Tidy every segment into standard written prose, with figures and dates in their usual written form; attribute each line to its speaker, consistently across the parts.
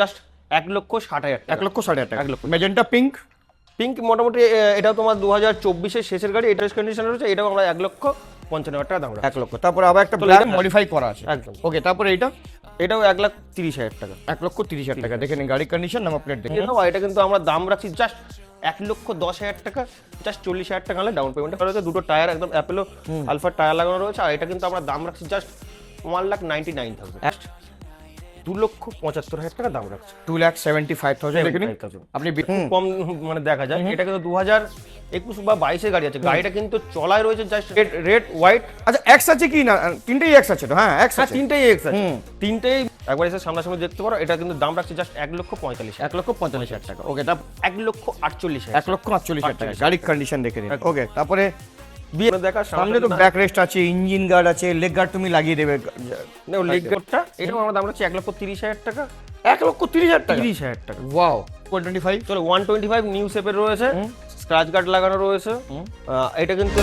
Speaker 1: Just 1,60,000 টাকা।
Speaker 2: 1,60,000 টাকা।
Speaker 1: 1 লক্ষ।
Speaker 2: ম্যাজেন্টা পিঙ্ক
Speaker 1: পিঙ্ক মোটামুটি এটাও তোমার 2024-এর শেষের গাড়ি, এটা কন্ডিশন রয়েছে, এটাও আমরা 1,55,000 টাকা দাম রাখছি।
Speaker 2: 1 লক্ষ। তারপরে আবার একটা
Speaker 1: তো
Speaker 2: ব্ল্যাক
Speaker 1: এটা-
Speaker 2: মডিফাই করা আছে।
Speaker 1: একদম।
Speaker 2: ওকে, তারপরে এইটা
Speaker 1: এটাও 1,30,000 টাকা।
Speaker 2: 1,30,000 টাকা। দেখে নিন গাড়ির কন্ডিশন, নাম্বার প্লেট দেখে।
Speaker 1: এটাও এটা কিন্তু আমরা দাম রাখছি জাস্ট 1,10,000 টাকা, জাস্ট 40,000 টাকা হলে ডাউন পেমেন্ট করা হয়েছে। দুটো টায়ার একদম অ্যাপেলো আলফা টায়ার লাগানো রয়েছে, আর এটা কিন্তু আমরা দাম রাখছি জাস্ট 1,99,000, 2,75,000 টাকা দাম রাখছি।
Speaker 2: 2,75,000 দেখে নিন
Speaker 1: 75,000
Speaker 2: আপনি।
Speaker 1: খুব কম মানে দেখা যায়। এটা কিন্তু 2021 বা 22-এর গাড়ি আছে, গাড়িটা কিন্তু চলায় রয়েছে জাস্ট রেড হোয়াইট।
Speaker 2: আচ্ছা, এক্স আছে কি না? তিনটেই এক্স আছে তো? হ্যাঁ, এক্স
Speaker 1: হ্যাঁ,
Speaker 2: আছে।
Speaker 1: তিনটেই এক্স আছে, তিনটেই একবার এসে সামনাসামনি দেখতে পারো। এটা কিন্তু দাম রাখছি জাস্ট 1,45,000,
Speaker 2: 1,45,000 টাকা। ওকে, তারপর
Speaker 1: 1,48,000,
Speaker 2: 1,48,000 টাকা। গাড়ির কন্ডিশন দেখে নিন। ওকে, তারপরে
Speaker 1: বিয়ে দেখা
Speaker 2: সামনে তো ব্যাক রেস্ট আছে, ইঞ্জিন গার্ড আছে, লেগ গার্ড তুমি লাগিয়ে দেবে।
Speaker 1: লেগটা এটাও আমরা দাম রাখছি 1,30,000 টাকা।
Speaker 2: 1,30,000 টাকা।
Speaker 1: 30,000 টাকা।
Speaker 2: ওয়াও। 125
Speaker 1: চলো 125 নিউ শেপের রয়েছে, স্ক্র্যাচ গার্ড লাগানো রয়েছে। এটা কিন্তু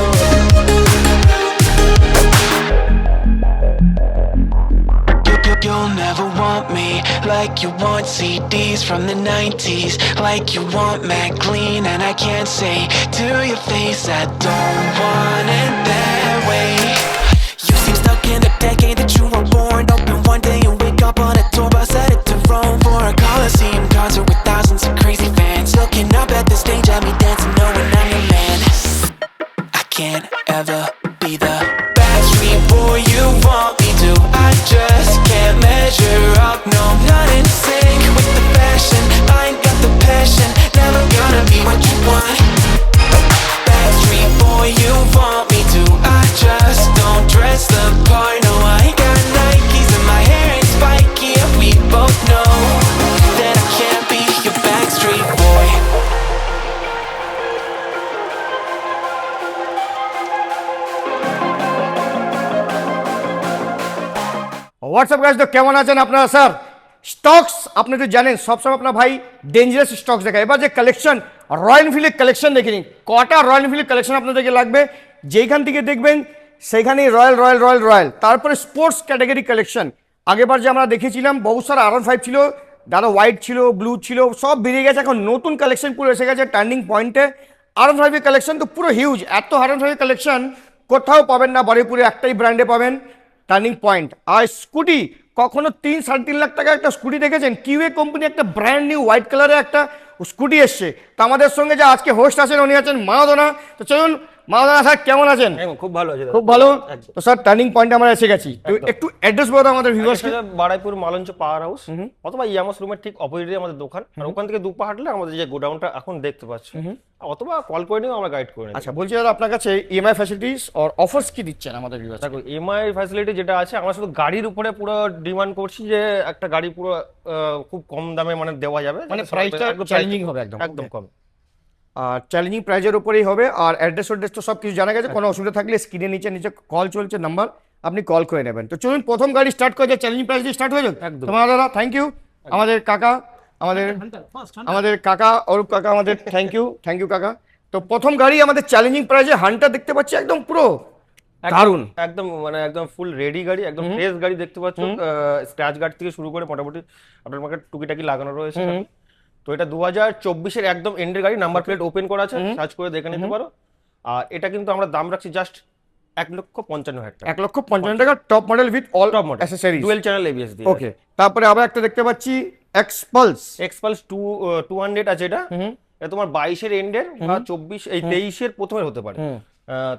Speaker 3: You'll never want me like you want CDs from the 90s, like you want Mac Clean, and I can't say to your face I don't want it that way. You seem stuck in the decade that you were born. Open one day and wake up on a tour bus headed to Rome for a Coliseum concert with thousands of crazy fans looking up at the stage at me dancing, knowing I'm your man. I can't ever be the Backstreet boy you want me to. I just can't measure up, no, not in sync with the fashion. I ain't got the passion, never gonna be what you want. Backstreet boy you want me to. I just don't dress the part, no, I ain't got Nikes and my hair ain't spiky, and we both know that I can't be your Backstreet boy.
Speaker 2: WhatsApp guys, তো কেমন আছেন আপনারা? Sir, stocks আপনি তো জানেন সবসময় আপনার ভাই ডেঞ্জারাস স্টকস দেখায়। এবার যে কালেকশন, রয়্যাল এনফিল্ডের কালেকশন দেখে নিন। কটা রয়্যাল এনফিল্ডের কালেকশন আপনাদেরকে লাগবে, যেইখান থেকে দেখবেন সেইখানেই রয়্যাল রয়্যাল রয়্যাল রয়্যাল। তারপরে স্পোর্টস ক্যাটাগরি কালেকশন, আগেবার যে আমরা দেখেছিলাম বহু সারা R15 ছিল, দাদা হোয়াইট ছিল, ব্লু ছিল, সব বেরিয়ে গেছে। এখন নতুন কালেকশন পুরো এসে গেছে টার্নিং পয়েন্টে। R15 এর কালেকশন তো পুরো হিউজ, এত R15 এর কালেকশন কোথাও পাবেন না, বারুইপুরে একটাই ব্র্যান্ডে পাবেন, টার্নিং পয়েন্ট। আর স্কুটি, কখনো 3-3.5 লাখ টাকা একটা স্কুটি দেখেছেন? কিউএ কোম্পানি একটা ব্র্যান্ড নিউ হোয়াইট কালারে একটা স্কুটি এসছে। তো আমাদের সঙ্গে যে আজকে হোস্ট আছেন উনি আছেন মানদনা। তো চলুন মানদনা স্যার, কেমন আছেন?
Speaker 1: খুব ভালো আছে,
Speaker 2: খুব ভালো। তো স্যার, টার্নিং পয়েন্টে আমরা এসে গেছি, তো একটু অ্যাড্রেস বলো আমাদের ভিউয়ার্সকে।
Speaker 1: বারাইপুর মালঞ্চ পাওয়ার হাউস অথবা ইয়ামাস রুমের ঠিক অপোজিটে আমাদের দোকান, আর ওখান থেকে 2 পা হাঁটলে আমাদের যে গোডাউনটা এখন দেখতে পাচ্ছ, অথবা কল করে নিও, আমরা গাইড করে নিই।
Speaker 2: আচ্ছা, বলছি দাদা আপনার কাছে ইএমআই ফ্যাসিলিটিস আর অফার্স কি দিচ্ছেন আমাদের ভিউয়ার্স?
Speaker 1: দেখো, এমআই ফ্যাসিলিটি যেটা আছে, আমরা শুধু গাড়ির উপরে পুরো ডিমান্ড করছি যে একটা গাড়ি পুরো খুব কম দামে মানে দেওয়া যাবে,
Speaker 2: মানে প্রাইসটা চ্যালেঞ্জিং হবে একদম।
Speaker 1: একদম কম।
Speaker 2: আর চ্যালেঞ্জিং প্রাইজের উপরেই হবে। আর অ্যাড্রেস অ্যাড্রেস তো সব কিছু জানা গেছে। কোনো অসুবিধা থাকলে স্ক্রিনে নিচে নিচে কল চলছে নাম্বার, আপনি কল করে নেবেন। তো চলুন প্রথম গাড়ি স্টার্ট করে যায়, চ্যালেঞ্জিং প্রাইস দিয়ে স্টার্ট হয়ে যাক।
Speaker 1: একদম।
Speaker 2: তোমার দাদা থ্যাংক ইউ। আমাদের কাকা, আমাদের কাকা অরূপ কাকা, আমাদের থ্যাংক ইউ কাকা। তো প্রথম গাড়ি আমাদের চ্যালেঞ্জিং প্রাইজে হান্টার দেখতে পাচ্ছি, একদম পুরো দারুন,
Speaker 1: একদম মানে একদম ফুল রেডি গাড়ি, একদম ফ্রেশ গাড়ি দেখতে পাচ্ছ। স্ক্র্যাচ গার্ড থেকে শুরু করে মোটামুটি আপনার মার্কেট টুকিটাকি লাগানো রয়েছে। তো এটা 2024-এর একদম এন্ডের গাড়ি, নাম্বার প্লেট ওপেন করা আছে, সার্চ করে দেখে নিতে পারো। আর এটা কিন্তু আমরা দাম রাখছি জাস্ট 1,55,000 টাকা।
Speaker 2: 1,55,000 টাকা, top model with all
Speaker 1: top model
Speaker 2: accessories,
Speaker 1: dual channel ABS দিয়ে।
Speaker 2: ওকে। তারপরে আবার একটা দেখতে পাচ্ছি এক্সপালস
Speaker 1: 200 আছে। এটা তোমার 22-এর এন্ডের বা 23-এর প্রথমের হতে পারে।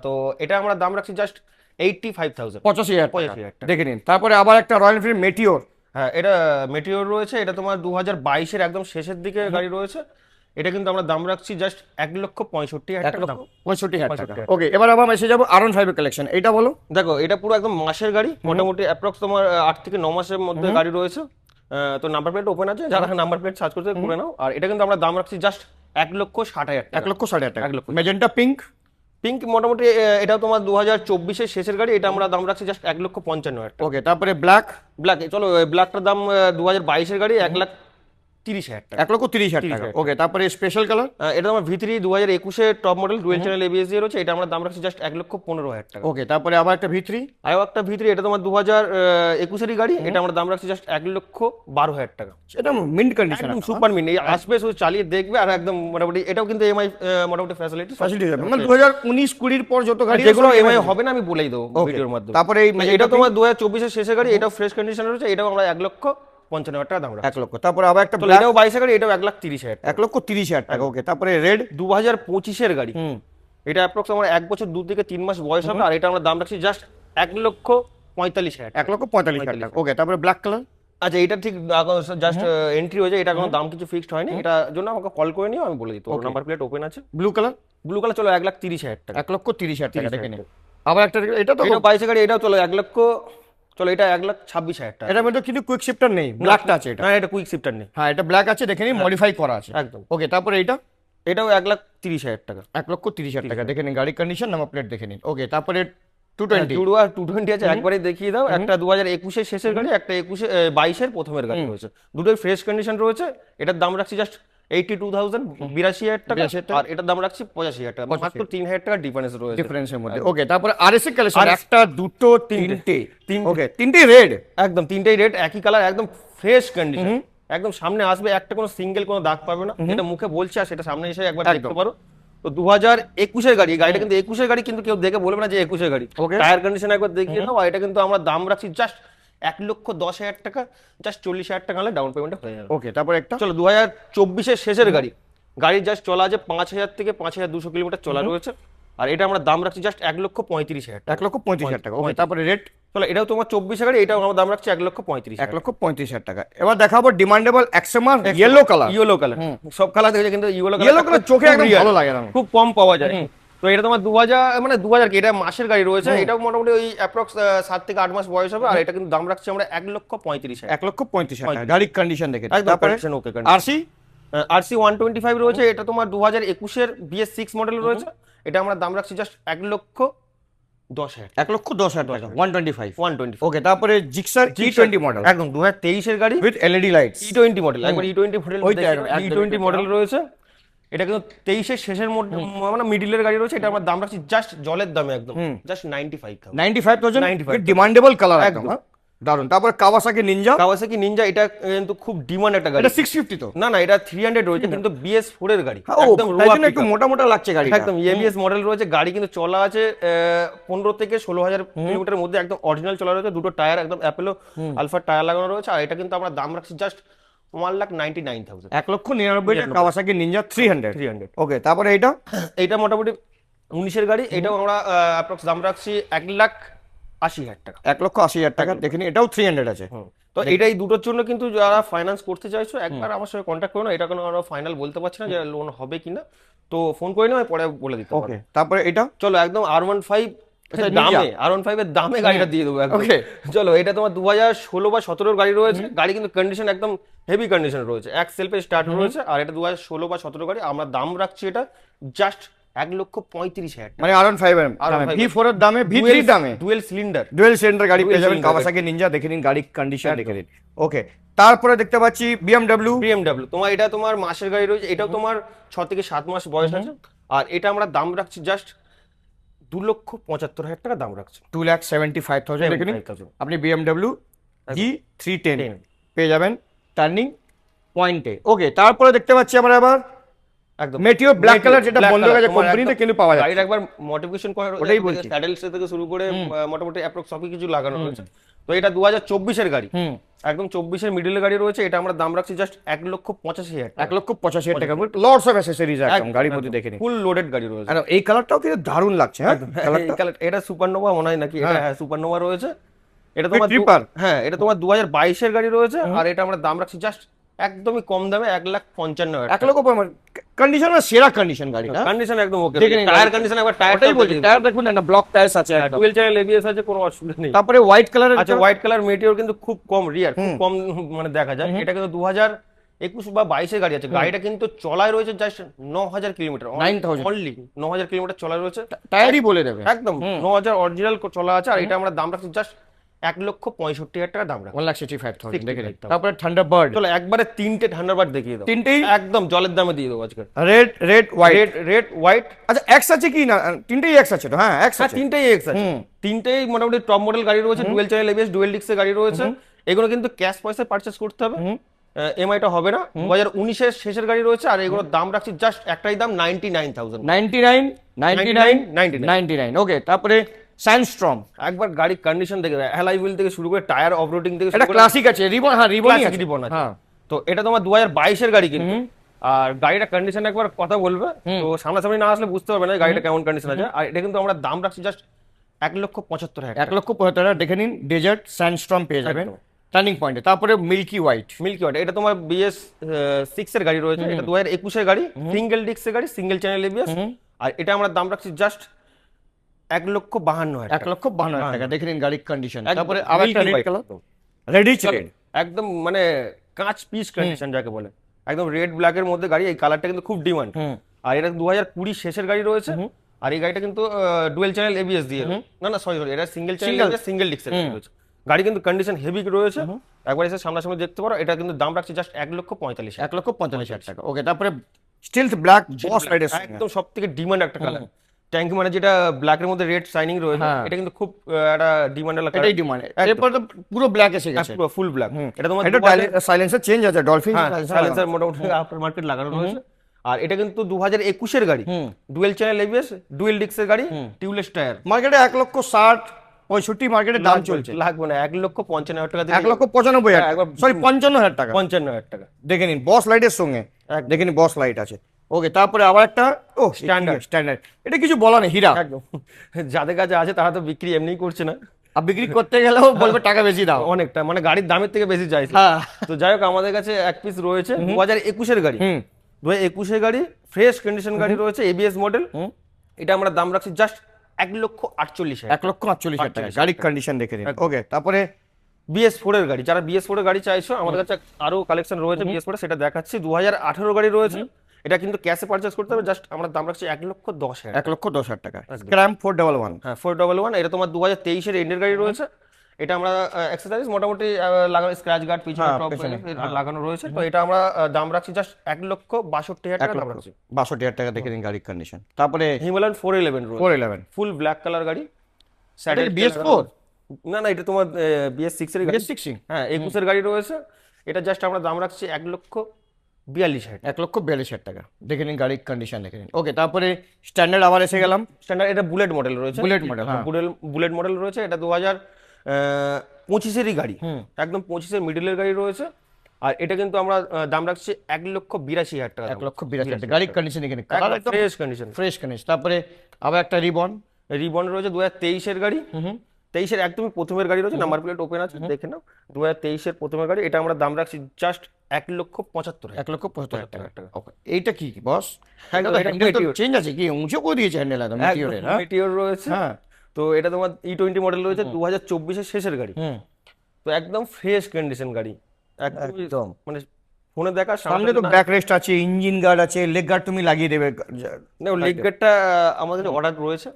Speaker 1: তো এটা আমরা দাম রাখছি জাস্ট 85,000,
Speaker 2: 85,000 টাকা। দেখে নিন। তারপরে আবার একটা রয়্যাল এনফিল্ড মেটিওর,
Speaker 1: হ্যাঁ এটা মেটিওর রয়েছে। এটা তোমার 2022-এর একদম শেষের দিকে গাড়ি রয়েছে। এটা কিন্তু আমরা দাম রাখছি জাস্ট 1,65,000 টাকা দাম।
Speaker 2: 65,000 টাকা, ওকে। এবার আবার এসে যাবো R15 এর কালেকশন, এইটা বলো।
Speaker 1: দেখো, এটা পুরো একদম মাসের গাড়ি, মোটামুটি অ্যাপ্রক্স তোমার 8 থেকে 9 মাসের মধ্যে গাড়ি রয়েছে। তো নাম্বার প্লেট ওপেন আছে, যারা নাম্বার প্লেট সার্চ করতে করে নাও। আর এটা কিন্তু আমরা দাম রাখছি জাস্ট 1,60,000 টাকা।
Speaker 2: 1,60,000 টাকা।
Speaker 1: 1 লক্ষ।
Speaker 2: ম্যাজেন্টা পিঙ্ক,
Speaker 1: পিঙ্ক মোটামুটি এটাও তোমার 2024-এর শেষের গাড়ি, এটা আমরা দাম রাখছি জাস্ট 1,55,000 টাকা।
Speaker 2: ওকে। তারপরে ব্ল্যাক,
Speaker 1: ব্ল্যাক, চলো ব্ল্যাকটার দাম 2022-এর গাড়ি 1,00,000 30,000 টাকা।
Speaker 2: 1,30,000 টাকা। ওকে, তারপরে স্পেশাল কালার,
Speaker 1: এটা আমার V3 2021 top model dual channel ABS দিয়ে রয়েছে, এটা আমরা দাম রাখছি জাস্ট 1,15,000 টাকা।
Speaker 2: ওকে, তারপরে আবার একটা V3,
Speaker 1: আরও একটা V3, এটা তোমার 2021 গাড়ি, এটা আমরা দাম রাখছি জাস্ট 1,12,000 টাকা।
Speaker 2: এটা মিন্ট কন্ডিশন,
Speaker 1: একদম সুপার মিনি, আসবে শুধু চালিয়ে দেখবে আর একদম মোটামুটি এটাও কিন্তু এমআই মোটামুটি ফ্যাসিলিটি
Speaker 2: ফ্যাসিলিটি যাবে, মানে 2019-20 পর যত গাড়ি
Speaker 1: যেগুলো এমআই হবে না আমি বলেই দেবো
Speaker 2: Okay.
Speaker 1: ভিডিওর মাধ্যমে।
Speaker 2: তারপরে এই
Speaker 1: এটা তোমার 2024 শেষের গাড়ি, এটাও ফ্রেশ কন্ডিশন রয়েছে, এটাও আমরা 1,55,000 টাকা দাম রাখছি।
Speaker 2: 1 লক্ষ। তারপরে আবার একটা
Speaker 1: তো
Speaker 2: ব্ল্যাক,
Speaker 1: এটাও 22 গাড়ি, এটাও 1,30,000 টাকা।
Speaker 2: 1,30,000 টাকা। ওকে, তারপরে রেড,
Speaker 1: 2025 গাড়ি, এটা অ্যাপ্রক্স আমার 1 বছর 2 থেকে 3 মাস বয়স হবে, আর এটা আমরা দাম রাখছি জাস্ট 1,45,000 টাকা।
Speaker 2: 1,45,000 টাকা। ওকে, তারপরে ব্ল্যাক কালার,
Speaker 1: আচ্ছা, এটা ঠিক জাস্ট এন্ট্রি হয়েছে, এটা কোনো দাম কিছু ফিক্সড হয়নি, এটার জন্য আমাকে কল করে নিও, আমি বলে দিই, তোর নাম্বার প্লেট ওপেন আছে।
Speaker 2: ব্লু কালার,
Speaker 1: ব্লু কালার চলো 1,30,000 টাকা।
Speaker 2: 1,30,000 টাকা দেখে নিন। আবার একটা, এটা তো
Speaker 1: এটা 22 গাড়ি, এটাও চলো 1 লক্ষ, চলো এটা 1,26,000 টাকা।
Speaker 2: এটার মধ্যে কিন্তু কুইক শিফটার নেই, ব্ল্যাকটা আছে এটা।
Speaker 1: না, এটা কুইক শিফটার নেই।
Speaker 2: হ্যাঁ, এটা ব্ল্যাক আছে, দেখে নিন, মডিফাই করা আছে
Speaker 1: একদম।
Speaker 2: ওকে, তারপরে এটা
Speaker 1: এটাও 1,30,000 টাকা।
Speaker 2: 1,30,000 টাকা দেখে নিন, গাড়ির কন্ডিশন, নাম্বার প্লেট দেখে নিন। ওকে, তারপরে 220,
Speaker 1: জুডো আর 220 আছে, একবারে দেখিয়ে দাও। একটা 2021 এর শেষের গাড়ি, একটা 22 এর প্রথমের গাড়ি রয়েছে, দুটোই ফ্রেশ কন্ডিশন রয়েছে। এটার দাম রাখছি জাস্ট 82,000, 82,000 টাকা, আর এটার দাম রাখছি 85,000 টাকা, মাত্র 3,000 টাকা ডিফারেন্স রয়েছে
Speaker 2: ডিফারেন্সের মধ্যে। ওকে, তারপরে আরএসএ কালেকশন, একটা দুটো তিনটে, ওকে, তিনটে রেড,
Speaker 1: একদম তিনটেই রেড, একই কালার, একদম ফ্রেশ কন্ডিশন, একদম সামনে আসবে, একটা কোনো সিঙ্গেল কোনো দাগ পাবে না, যেটা মুখে বলছে আর সেটা সামনে এসে একবার দেখতে পারো। তো 2021 গাড়ি, গাড়িটা কিন্তু 21 গাড়ি, কিন্তু কেউ দেখে বলবে না যে 21 গাড়ি।
Speaker 2: Okay.
Speaker 1: টায়ার কন্ডিশন একবার দেখিয়ে দাও, আর এটা কিন্তু আমরা দাম রাখছি জাস্ট 1,10,000 টাকা, জাস্ট 40,000 টাকা হলে ডাউন পেমেন্ট হয়ে যাবে।
Speaker 2: ওকে, তারপরে একটা
Speaker 1: চলো 2024 এর শেষের গাড়ি, গাড়ির জাস্ট চলা আছে 5,000 থেকে 5,200 কিলোমিটার চলা রয়েছে, আর এটা আমরা দাম রাখছি জাস্ট 1,35,000 টাকা।
Speaker 2: 1,35,000 টাকা। ওকে, তারপরে রেড,
Speaker 1: চলো এটাও তোমার 24 গাড়ি, এটাও আমরা দাম রাখছি 1,35,000।
Speaker 2: 1,35,000 টাকা। এবার দেখাবো demandable XMR yellow colour,
Speaker 1: yellow colour, সব কালার দেখেছে কিন্তু ইয়েলো
Speaker 2: কালার চোখে একদম ভালো লাগে না,
Speaker 1: খুব কম পাওয়া যায়। তো এটা তোমার 2000 কি, এটা মাসের গাড়ি রয়েছে, এটাও মোটামুটি ওই অ্যাপ্রক্স 7 থেকে 8 মাস বয়স হবে, আর এটা কিন্তু দাম রাখছি আমরা 1,35,000।
Speaker 2: 1,35,000 টাকা। গাড়ির কন্ডিশন দেখে।
Speaker 1: একদম
Speaker 2: তারপরে
Speaker 1: কন্ডিশন ওকে।
Speaker 2: আরসি,
Speaker 1: RC 125 রয়েছে, এটা তোমার 2021 এর BS6 মডেল রয়েছে, এটা আমরা দাম রাখছি জাস্ট 1,10,000।
Speaker 2: 1,10,000 টাকা। 125।
Speaker 1: 125।
Speaker 2: ওকে, তারপরে জিক্সার E20 মডেল
Speaker 1: একদম 2023 এর গাড়ি,
Speaker 2: with LED lights,
Speaker 1: E20 model, একবার E20 মডেল,
Speaker 2: ওই তো একদম,
Speaker 1: E20 মডেল রয়েছে, এটা কিন্তু 23 এর শেষের মধ্যে, মানে মিডিলের গাড়ি রয়েছে, এটা আমরা দাম রাখছি জাস্ট জলের দামে, একদম জাস্ট 95,000।
Speaker 2: 95,000 ডিমান্ডেবল কালার একদম।
Speaker 1: একদম।
Speaker 2: হ্যাঁ, দারুন। তারপরে কাওয়াসাকি নিনজা,
Speaker 1: কাওয়াসাকি নিনজা, এটা কিন্তু খুব ডিমান্ড একটা গাড়ি।
Speaker 2: এটা 650 তো
Speaker 1: না, এটা 300 রয়েছে, কিন্তু BS4 এর গাড়ি,
Speaker 2: ও,
Speaker 1: একদম
Speaker 2: তাই
Speaker 1: রোয়া
Speaker 2: জন্য একটু মোটা মোটা লাগছে গাড়ি,
Speaker 1: একদম ABS মডেল রয়েছে, গাড়ি কিন্তু চলা আছে 15 থেকে 16,000 কিলোমিটারের মধ্যে, একদম অরিজিনাল চলা রয়েছে, দুটো টায়ার একদম অ্যাপেলো আলফা টায়ার লাগানো রয়েছে, আর এটা কিন্তু আমরা দাম রাখছি জাস্ট 1,99,000।
Speaker 2: 1,99,000 টাকা কাওয়াসাকি নিনজা 300। ওকে, তারপরে
Speaker 1: এইটা মোটামুটি 19 এর গাড়ি, এটাও আমরা অ্যাপ্রক্স দাম রাখছি 1,80,000 টাকা।
Speaker 2: 1,80,000 টাকা দেখে নিন, এটাও 300 আছে।
Speaker 1: তো এটাই দুটোর জন্য কিন্তু যারা ফাইন্যান্স করতে চাইছো, একবার আমার সঙ্গে কন্ট্যাক্ট করো না, এটা কোনো আমরা ফাইনাল বলতে পারছি না যে লোন হবে কিনা, তো ফোন করে নাও, আমি পরে বলে দিতে পারবো।
Speaker 2: ওকে, তারপরে এটা
Speaker 1: চলো একদম R15
Speaker 2: আচ্ছা,
Speaker 1: দামে, R15 এর দামে গাড়িটা দিয়ে দেবো একদম।
Speaker 2: ওকে,
Speaker 1: চলো এটা তোমার 2016 বা 17 গাড়ি রয়েছে, গাড়ি কিন্তু কন্ডিশন একদম হেভি কন্ডিশন রয়েছে, এক সেলফে স্টার্ট রয়েছে, আর এটা 2016 বা 17 গাড়ি, আমরা দাম রাখছি এটা জাস্ট 1,35,000 টাকা।
Speaker 2: মানে R15 এর দামে, V4 এর দামে, V3 এর দামে,
Speaker 1: ডুয়েল সিলিন্ডার
Speaker 2: ডুয়েল সিলিন্ডার গাড়ি পেয়ে যাবেন কাওয়াসাকি নিনজা, দেখে নিন গাড়ির কন্ডিশন দেখে নিন। ওকে, তারপরে দেখতে পাচ্ছি BMW,
Speaker 1: তোমার এটা তোমার মাসের গাড়ি রয়েছে, এটাও তোমার 6 থেকে 7 মাস বয়স আছে, আর এটা আমরা দাম রাখছি জাস্ট 2,75,000 টাকা দাম রাখছি।
Speaker 2: 2,75,000 দেখে নিন। আপনি BMW G310 পেয়ে যাবেন টার্নিং পয়েন্টে। ওকে, তারপরে দেখতে পাচ্ছি আমরা আবার
Speaker 1: একদম
Speaker 2: মেটিও ব্ল্যাক কালার, যেটা বন্ধ হয়ে গেছে কোম্পানিতে, কিন্তু পাওয়া যায়।
Speaker 1: গাড়ির একবার মডিফিকেশন করা,
Speaker 2: ওটাই বলছি,
Speaker 1: স্যাডেলস থেকে শুরু করে মোটামুটি অ্যাপ্রক্স সবই কিছু লাগানো রয়েছে। তো এটা 2024 এর গাড়ি, একদম 24 এর মিডলের গাড়ি রয়েছে, এটা আমরা দাম রাখছি জাস্ট 1,85,000 টাকা।
Speaker 2: 1,85,000 টাকা, লটস অফ অ্যাসেসরিজ একদম গাড়ির মধ্যে দেখে নিন।
Speaker 1: ফুল লোডেড গাড়ি রয়েছে,
Speaker 2: আর এই কালারটাও কিন্তু দারুণ লাগছে। হ্যাঁ,
Speaker 1: এটা সুপারনোভা মনে হয় নাকি, এটা হ্যাঁ সুপারনোভা রয়েছে, এটা তোমার
Speaker 2: ট্রিপার,
Speaker 1: হ্যাঁ এটা তোমার 2022 এর গাড়ি রয়েছে, আর এটা আমরা দাম রাখছি জাস্ট একদমই কম দামে 1,55,000 টাকা।
Speaker 2: 1,55,000 কন্ডিশন, সেরা কন্ডিশন গাড়ি,
Speaker 1: কন্ডিশন একদম ওকে,
Speaker 2: দেখে নিন
Speaker 1: টায়ার কন্ডিশন একবার,
Speaker 2: টায়ারটাই বলছি, টায়ার দেখুন না, ব্লক টায়ারস আছে একদম,
Speaker 1: ডুয়েল চ্যানেল ABS আছে, কোনো অসুবিধা নেই।
Speaker 2: তারপরে হোয়াইট কালারের,
Speaker 1: আচ্ছা হোয়াইট কালার মেটিওর কিন্তু খুব কম রিয়ার, খুব কম মানে দেখা যায়, এটা কিন্তু 2021 বা 22 এর গাড়ি আছে, গাড়িটা কিন্তু চলায় রয়েছে জাস্ট 9,000 কিলোমিটার,
Speaker 2: 9,000
Speaker 1: অনলি 9,000 কিলোমিটার চলা রয়েছে,
Speaker 2: টায়ারই বলে দেবে
Speaker 1: একদম 9,000 অরিজিনাল চলা আছে, আর এটা আমরা দাম রাখছি জাস্ট 1,65,000 টাকা দাম রাখছি।
Speaker 2: 1,65,000 দেখে নিন।
Speaker 1: 65,000
Speaker 2: তারপরে থান্ডারবার্ড
Speaker 1: চলো একবারে 3টে থান্ডারবার্ড দেখিয়ে দাও,
Speaker 2: তিনটেই
Speaker 1: একদম জলের দামে দিয়ে দেবো আজকে।
Speaker 2: Red white.
Speaker 1: রেড হোয়াইট,
Speaker 2: আচ্ছা এক্স আছে কি না? তিনটেই এক্স আছে তো? হ্যাঁ এক্স
Speaker 1: হ্যাঁ
Speaker 2: আছে।
Speaker 1: তিনটেই এক্স আছে, তিনটেই মোটামুটি টপ মডেল গাড়ি রয়েছে, ডুয়েল চ্যানেল এবিএস ডুয়েল ডিস্কের গাড়ি রয়েছে। এগুলো কিন্তু ক্যাশ পয়সায় পারচেস করতে হবে, এমআইটা হবে না। 2019-এর শেষের গাড়ি রয়েছে, আর এগুলোর দাম রাখছি জাস্ট একটাই দাম 99,000।
Speaker 2: 99 ওকে। তারপরে স্যান্ডস্টর্ম,
Speaker 1: একবার গাড়ির কন্ডিশন দেখে অ্যালাই হুইল থেকে শুরু করে টায়ার অফরোডিং থেকে
Speaker 2: এটা ক্লাসিক আছে, রিবন, হ্যাঁ রিবনই আছে।
Speaker 1: রিবন আছে।
Speaker 2: হ্যাঁ
Speaker 1: তো এটা তোমার 2022-এর গাড়ি কিন্তু, আর গাড়িটা কন্ডিশন একবার কথা বলবে, তো সামনাসামনি না আসলে বুঝতে পারবে না গাড়িটা কেমন কন্ডিশন আছে। আর এটা কিন্তু আমরা দাম রাখছি জাস্ট 1,75,000।
Speaker 2: 1,75,000 দেখে নিন। ডেজার্ট স্যান্ডস্টর্ম পেয়ে যাবেন টার্নিং পয়েন্টে। তারপরে মিল্কি হোয়াইট,
Speaker 1: এটা তোমার বিএস 6-এর গাড়ি রয়েছে, এটা 2021-এর গাড়ি, সিঙ্গেল ডিস্কের গাড়ি, সিঙ্গেল চ্যানেল এবিএস। আর এটা আমরা দাম রাখছি জাস্ট 1,52,000।
Speaker 2: 1,52,000 টাকা দেখে নিন গাড়ির কন্ডিশন।
Speaker 1: একদম
Speaker 2: তারপরে আবার একটা
Speaker 1: milky
Speaker 2: red
Speaker 1: white।
Speaker 2: Colour, reddish red,
Speaker 1: একদম মানে কাঁচ পিস কন্ডিশন যাকে বলে, একদম রেড ব্ল্যাকের মধ্যে গাড়ি। এই কালারটা কিন্তু খুব ডিমান্ড। আর এটা 2020 শেষের গাড়ি রয়েছে, আর এই গাড়িটা কিন্তু ডুয়েল চ্যানেল এবিএস দিয়ে, না সরি এটা সিঙ্গেল চ্যানেল সিঙ্গেল ডিস্কের গাড়ি রয়েছে। গাড়ি কিন্তু কন্ডিশন হেভি রয়েছে, একবার এসে সামনাসামনি দেখতে পারো। এটা কিন্তু দাম রাখছি জাস্ট 1,45,000।
Speaker 2: 1,45,000 টাকা ওকে। তারপরে স্টিলথ ব্ল্যাক বস রাইডার,
Speaker 1: একদম সবথেকে ডিমান্ড একটা কালার। ট্যাঙ্কি মানে যেটা ব্ল্যাকের মধ্যে রেড শাইনিং রয়েছে, এটা কিন্তু খুব একটা ডিমান্ডের কালার।
Speaker 2: এটাই ডিমান্ড। এরপর তো পুরো ব্ল্যাক এসে গেছে,
Speaker 1: পুরো ফুল ব্ল্যাক। এটা তোমার
Speaker 2: এটা সাইলেন্সার চেঞ্জ আছে, ডলফিন
Speaker 1: সাইলেন্সার মোটামুটি আফটার মার্কেট লাগানো রয়েছে। আর এটা কিন্তু 2021-এর গাড়ি, ডুয়েল চ্যানেল এবিএস ডুয়েল ডিস্কের গাড়ি, টিউবলেস টায়ার।
Speaker 2: মার্কেটে 1,60,65 মার্কেটে দাম চলছে।
Speaker 1: লাগবে না, 1,55,000 টাকা দিয়ে
Speaker 2: 1,95,000 একবার, সরি 55,000 টাকা
Speaker 1: 55,000 টাকা
Speaker 2: দেখে নিন। বস লাইটের সঙ্গে দেখে নিন, বস লাইট আছে ওকে। তারপরে আবার একটা স্ট্যান্ডার্ড, এটা কিছু বলা নেই, হীরা।
Speaker 1: একদম যাদের কাছে আছে তারা তো বিক্রি এমনিই করছে না,
Speaker 2: আর বিক্রি করতে গেলেও বলবে টাকা বেশি দাও,
Speaker 1: অনেকটা মানে গাড়ির দামের থেকে বেশি চাইছে।
Speaker 2: হ্যাঁ।
Speaker 1: তো যাই হোক, আমাদের কাছে এক পিস রয়েছে 2021-এর গাড়ি, 2021-এর গাড়ি, ফ্রেশ কন্ডিশন গাড়ি রয়েছে, এবিএস মডেল। এটা আমরা দাম রাখছি জাস্ট 1,48,000।
Speaker 2: 1,48,000 টাকা গাড়ির কন্ডিশন দেখে নিন ওকে। তারপরে
Speaker 1: BS4-এর গাড়ি, যারা BS4-এর গাড়ি চাইছো, আমাদের কাছে আরো কালেকশন রয়েছে BS4, সেটা দেখাচ্ছি। 2018 গাড়ি রয়েছে, এটা কিন্তু ক্যাশে পারচেজ করতে হবে, জাস্ট আমরা দাম রাখছি 1,10,000।
Speaker 2: 1,10,000 টাকা। স্ক্র্যাম 411,
Speaker 1: হ্যাঁ 411, এটা তোমার 2023-এর এন্ডের গাড়ি রয়েছে। এটা আমরা অ্যাক্সেসরিজ মোটামুটি লাগানো, স্ক্র্যাচ গার্ড পিছনে টপ লাগানো রয়েছে। তো এটা আমরা দাম রাখছি জাস্ট 1,62,000 টাকা দাম রাখছি।
Speaker 2: 62,000 টাকা দেখে নিন গাড়ির কন্ডিশন। তারপরে
Speaker 1: হিমালয়ান 411 রয়েছে,
Speaker 2: 411
Speaker 1: ফুল ব্ল্যাক কালার গাড়ি।
Speaker 2: স্যাডেল BS4,
Speaker 1: না এটা তোমার BS6-এর গাড়ি।
Speaker 2: BS6
Speaker 1: হ্যাঁ 21-এর গাড়ি রয়েছে। এটা জাস্ট আমরা দাম রাখছি 1,42,000।
Speaker 2: 1,42,000 টাকা দেখে নিন গাড়ির কন্ডিশন দেখে নিন ওকে। তারপরে স্ট্যান্ডার্ড আবার এসে গেলাম।
Speaker 1: স্ট্যান্ডার্ড এটা বুলেট মডেল রয়েছে,
Speaker 2: বুলেট মডেল, হ্যাঁ
Speaker 1: বুলেট মডেল রয়েছে। এটা 2025-এরই গাড়ি, একদম 25-এর মিডলের গাড়ি রয়েছে। আর এটা কিন্তু আমরা দাম রাখছি 1,82,000 টাকা।
Speaker 2: 1,82,000 টাকা গাড়ির কন্ডিশন দেখে নিন,
Speaker 1: ফ্রেশ কন্ডিশন,
Speaker 2: ফ্রেশ কন্ডিশন। তারপরে আবার একটা রিবন
Speaker 1: রয়েছে 2023-এর গাড়ি, 23-এর একদমই প্রথমের গাড়ি রয়েছে, নাম্বার প্লেট ওপেন আছে, দেখে নাও। 2023-এর প্রথমের গাড়ি, এটা আমরা দাম রাখছি জাস্ট 1,75,000।
Speaker 2: 1,75,000 টাকা ওকে। এইটা কি বস?
Speaker 1: একদম
Speaker 2: চেঞ্জ আছে কি, উঁচু করে দিয়েছে হ্যান্ডেল, একদম মেটিওরের। হ্যাঁ
Speaker 1: মেটিওর রয়েছে।
Speaker 2: হ্যাঁ
Speaker 1: তো এটা তোমার E20 মডেল রয়েছে, 2024-এর শেষের গাড়ি। তো একদম ফ্রেশ কন্ডিশন গাড়ি, একদম মানে ফোনে দেখা।
Speaker 2: সামনে তো ব্যাক রেস্ট আছে, ইঞ্জিন গার্ড আছে, লেগ গার্ড তুমি লাগিয়ে দেবে।
Speaker 1: না লেগ গার্ডটা আমাদের অর্ডার রয়েছে,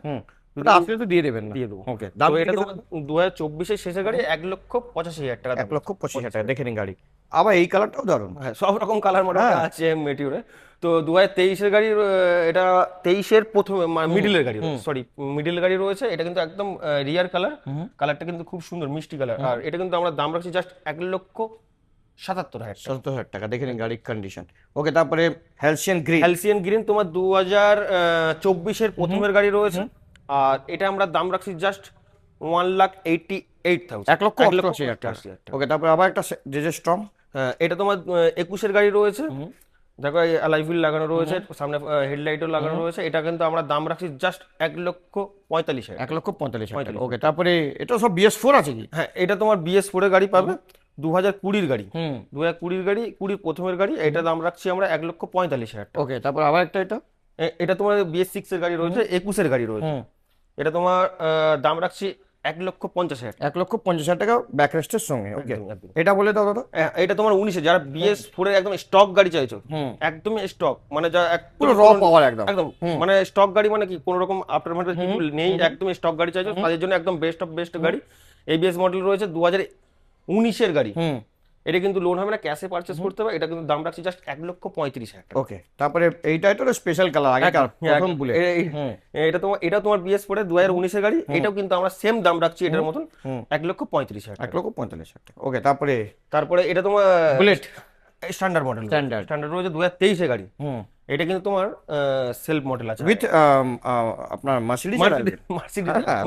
Speaker 2: ওটা আসলে তো দিয়ে দেবেন,
Speaker 1: দিয়ে দেবো
Speaker 2: ওকে।
Speaker 1: দাম এটা তোমার 2024-এর শেষের গাড়ি, 1,85,000 টাকা।
Speaker 2: 1,85,000 টাকা দেখে নিন গাড়ি। আবার এই কালারটাও দারুণ,
Speaker 1: হ্যাঁ সব রকম কালার মডেল আছে মেটিওরে। তো 2023-এর গাড়ি, এটা 23-এর প্রথম মিডলের গাড়ি, সরি মিডলের গাড়ি রয়েছে। এটা কিন্তু একদম রিয়ার কালার, কালারটা কিন্তু খুব সুন্দর মিষ্টি কালার। আর এটা কিন্তু আমরা দাম রাখছি জাস্ট 1,77,000
Speaker 2: টাকা দেখে নিন গাড়ির কন্ডিশন ওকে। তারপরে হ্যালসিয়ান
Speaker 1: গ্রিন তোমার 2024-এর প্রথমের গাড়ি রয়েছে। আর এটা আমরা দাম রাখছি জাস্ট 1,88,000।
Speaker 2: 1,88,000 টাকা ওকে। তারপরে আবার একটা স্ট্রং,
Speaker 1: এটা তোমার 21-এর গাড়ি রয়েছে, দেখো অ্যালাই হুইল লাগানো রয়েছে, সামনে হেডলাইটও লাগানো রয়েছে। এটা কিন্তু আমরা দাম রাখছি জাস্ট 1,45,000।
Speaker 2: 1,45,000 টাকা ওকে। তারপরে এটা সব BS4 আছে কি?
Speaker 1: হ্যাঁ এটা তোমার BS4-এর গাড়ি পাবে, 2020-এর গাড়ি, 2020-এর গাড়ি, 20 প্রথমের গাড়ি। এটা দাম রাখছি আমরা 1,45,000
Speaker 2: ওকে। তারপর আবার একটা
Speaker 1: এটা তোমার BS6-এর গাড়ি রয়েছে, 21-এর গাড়ি রয়েছে। এটা তোমার দাম রাখছি 1,50,000।
Speaker 2: 1,50,000 টাকা ব্যাক রেস্টের সঙ্গে ওকে। এটা বলে দাও দাদা।
Speaker 1: এটা তোমার 19-এ, যারা BS4-এর একদম স্টক গাড়ি চাইছো, একদমই স্টক মানে যা
Speaker 2: পুরো র পাওয়ার একদম,
Speaker 1: একদম মানে স্টক গাড়ি মানে কি কোনো রকম আফটার মার্কেট কিছু নেই, একদম স্টক গাড়ি চাইছো, তাদের জন্য একদম বেস্ট অফ বেস্ট গাড়ি। এবিএস মডেল রয়েছে 2019-এর গাড়ি।
Speaker 2: হুম
Speaker 1: এটা কিন্তু লোন হবে না, ক্যাশে পারচেস করতে হবে। এটা কিন্তু দাম রাখছি জাস্ট 1,35,000 টাকা।
Speaker 2: ওকে, তারপরে এইটা তো স্পেশাল কালার আগে প্রথম বুলেট।
Speaker 1: এটা তোমার বিএস পরে 2019-এর গাড়ি। এটাও কিন্তু আমরা সেম দাম রাখছি এটার মতন, 1,35,000 টাকা।
Speaker 2: 1,45,000 টাকা। ওকে,
Speaker 1: তারপরে এটা তোমার
Speaker 2: bullet
Speaker 1: standard model,
Speaker 2: Standard।
Speaker 1: Standard রয়েছে 2023-এর গাড়ি। এটা কিন্তু তোমার সেলফ মডেল আছে,
Speaker 2: উইথ আপনার মার্সিডিজ